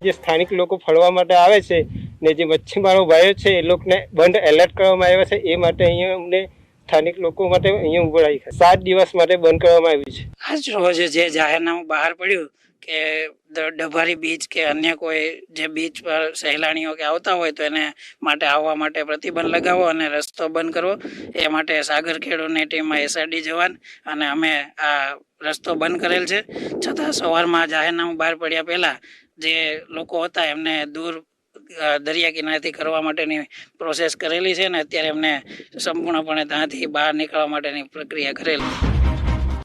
જે સ્થાનિક લોકો ફરવા માટે આવે છે ને જે મચ્છીમારો ભાઈઓ છે એ લોકોને બંધ એલર્ટ કરવામાં આવ્યા છે. એ માટે અહીંયા અમને સ્થાનિક લોકો માટે અહીંયા ઉભરાઈ 7 દિવસ માટે બંધ કરવામાં આવ્યું છે. આજ રોજ જે જાહેરનામું બહાર પડ્યું કે ડભારી બીચ કે અન્ય કોઈ જે બીચ પર સહેલાણીઓ કે આવતા હોય તો એને માટે આવવા માટે પ્રતિબંધ લગાવો અને રસ્તો બંધ કરવો. એ માટે સાગર ખેડૂતની ટીમમાં એસઆરડી જવાન અને અમે આ રસ્તો બંધ કરેલ છે. છતાં સવારમાં જાહેરનામું બહાર પડ્યા પહેલાં જે લોકો હતા એમને દૂર દરિયા કિનારેથી કરવા માટેની પ્રોસેસ કરેલી છે ને અત્યારે એમને સંપૂર્ણપણે ત્યાંથી બહાર નીકળવા માટેની પ્રક્રિયા કરેલી.